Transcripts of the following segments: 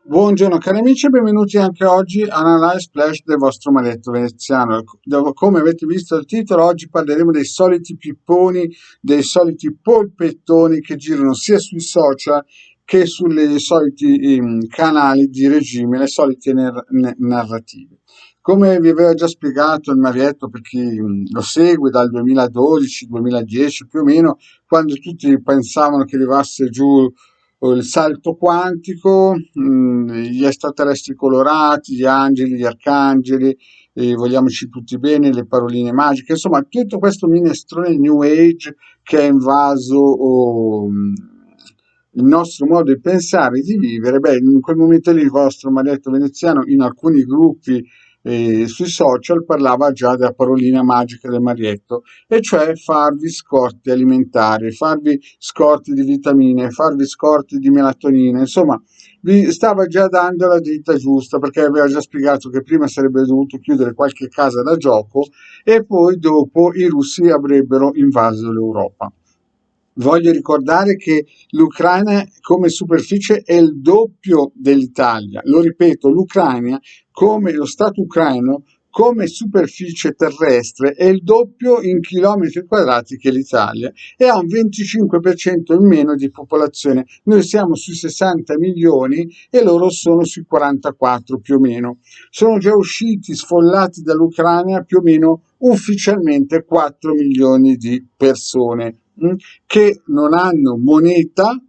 Buongiorno cari amici e benvenuti anche oggi a Analyze Flash del vostro maledetto veneziano. Come avete visto dal titolo, oggi parleremo dei soliti pipponi, dei soliti polpettoni che girano sia sui social che sui soliti canali di regime, le solite narrative. Come vi avevo già spiegato il Marietto, per chi lo segue dal 2012-2010 più o meno, quando tutti pensavano che arrivasse giù il salto quantico, gli extraterrestri colorati, gli angeli, gli arcangeli, vogliamoci tutti bene, le paroline magiche, insomma tutto questo minestrone New Age che ha invaso il nostro modo di pensare e di vivere. Beh, in quel momento lì il vostro maledetto veneziano in alcuni gruppi sui social parlava già della parolina magica del Marietto, e cioè farvi scorti alimentari, farvi scorti di vitamine, farvi scorti di melatonina, insomma, vi stava già dando la dritta giusta perché aveva già spiegato che prima sarebbe dovuto chiudere qualche casa da gioco e poi dopo i russi avrebbero invaso l'Europa. Voglio ricordare che l'Ucraina come superficie è il doppio dell'Italia. Lo ripeto, l'Ucraina come lo Stato ucraino come superficie terrestre è il doppio in chilometri quadrati che l'Italia e ha un 25% in meno di popolazione. Noi siamo sui 60 milioni e loro sono sui 44 più o meno. Sono già usciti sfollati dall'Ucraina più o meno ufficialmente 4 milioni di persone che non hanno moneta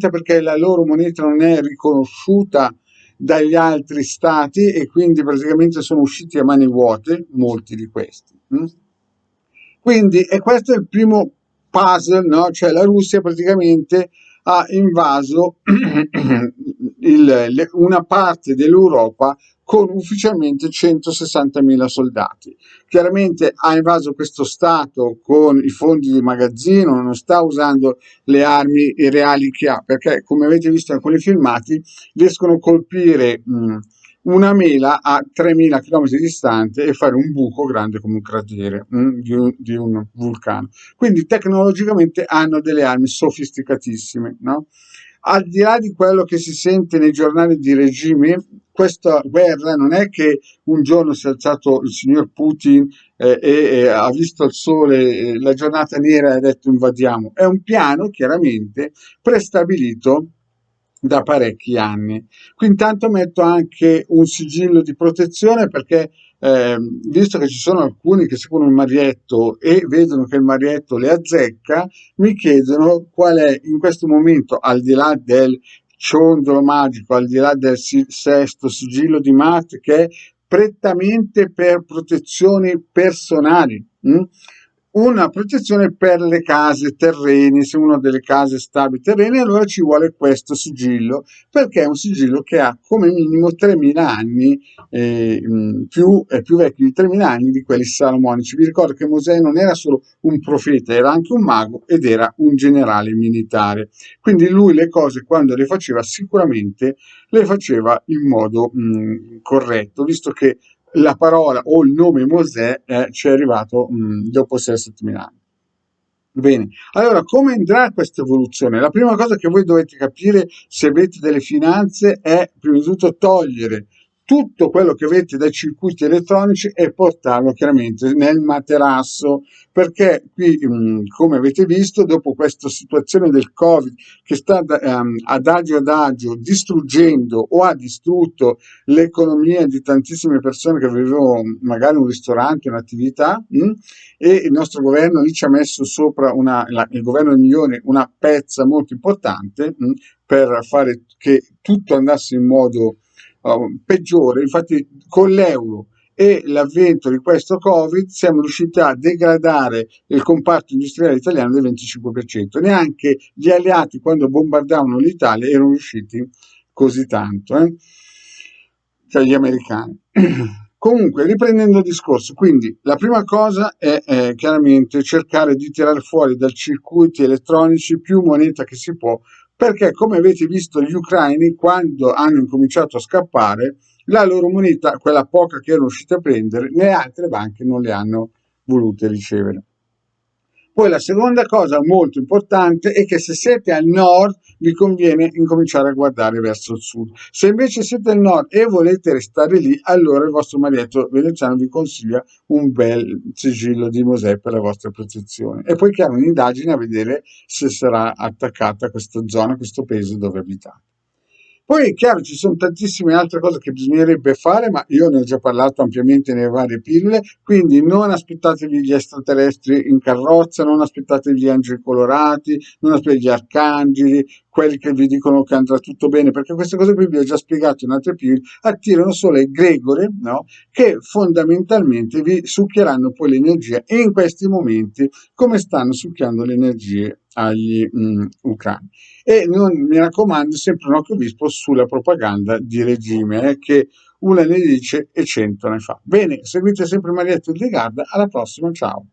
perché la loro moneta non è riconosciuta dagli altri stati e quindi praticamente sono usciti a mani vuote, molti di questi. Quindi, e questo è il primo puzzle, no? Cioè la Russia praticamente ha invaso una parte dell'Europa con ufficialmente 160.000 soldati. Chiaramente ha invaso questo Stato con i fondi di magazzino, non sta usando le armi reali che ha, perché come avete visto in alcuni filmati riescono a colpire una mela a 3.000 km distante e fare un buco grande come un cratere di un vulcano. Quindi tecnologicamente hanno delle armi sofisticatissime, no? Al di là di quello che si sente nei giornali di regime, questa guerra non è che un giorno si è alzato il signor Putin e ha visto il sole, la giornata nera e ha detto invadiamo. È un piano chiaramente prestabilito da parecchi anni. Qui intanto metto anche un sigillo di protezione perché visto che ci sono alcuni che seguono il Marietto e vedono che il Marietto le azzecca, mi chiedono qual è in questo momento, al di là del ciondolo magico, al di là del sesto sigillo di Marte, che è prettamente per protezioni personali. Una protezione per le case terreni, se uno ha delle case stabili terreni, allora ci vuole questo sigillo, perché è un sigillo che ha come minimo 3.000 anni, è più vecchio di 3.000 anni di quelli salomonici. Vi ricordo che Mosè non era solo un profeta, era anche un mago ed era un generale militare. Quindi lui le cose quando le faceva sicuramente le faceva in modo corretto, visto che la parola o il nome Mosè ci è arrivato dopo 6-7 mila anni. Bene, allora come andrà questa evoluzione? La prima cosa che voi dovete capire se avete delle finanze è prima di tutto togliere tutto quello che avete dai circuiti elettronici e portarlo chiaramente nel materasso, perché qui, come avete visto, dopo questa situazione del Covid che sta ad agio distruggendo o ha distrutto l'economia di tantissime persone che avevano magari un ristorante, un'attività, e il nostro governo lì ci ha messo sopra il governo di Milione una pezza molto importante per fare che tutto andasse in modo peggiore. Infatti con l'euro e l'avvento di questo Covid siamo riusciti a degradare il comparto industriale italiano del 25%. Neanche gli alleati quando bombardavano l'Italia erano riusciti così tanto, cioè gli americani. Comunque, riprendendo il discorso, quindi la prima cosa è chiaramente cercare di tirare fuori dai circuiti elettronici più moneta che si può, perché come avete visto gli ucraini, quando hanno incominciato a scappare, la loro moneta, quella poca che erano riusciti a prendere, le altre banche non le hanno volute ricevere. Poi la seconda cosa molto importante è che se siete al nord vi conviene incominciare a guardare verso il sud. Se invece siete al nord e volete restare lì, allora il vostro maglietto veneziano vi consiglia un bel sigillo di Mosè per la vostra protezione. E poi chiaro un'indagine a vedere se sarà attaccata a questa zona, questo paese dove abitate. Poi è chiaro, ci sono tantissime altre cose che bisognerebbe fare, ma io ne ho già parlato ampiamente nelle varie pillole, quindi non aspettatevi gli extraterrestri in carrozza, non aspettatevi gli angeli colorati, non aspettatevi gli arcangeli, quelli che vi dicono che andrà tutto bene, perché queste cose qui vi ho già spiegato in altre pillole, attirano solo egregore, no? Che fondamentalmente vi succhieranno poi l'energia e in questi momenti come stanno succhiando le energie agli ucraini. E non, mi raccomando, sempre un occhio vispo sulla propaganda di regime, che una ne dice e 100 ne fa. Bene, seguite sempre Marietta Ildegarda, alla prossima, ciao.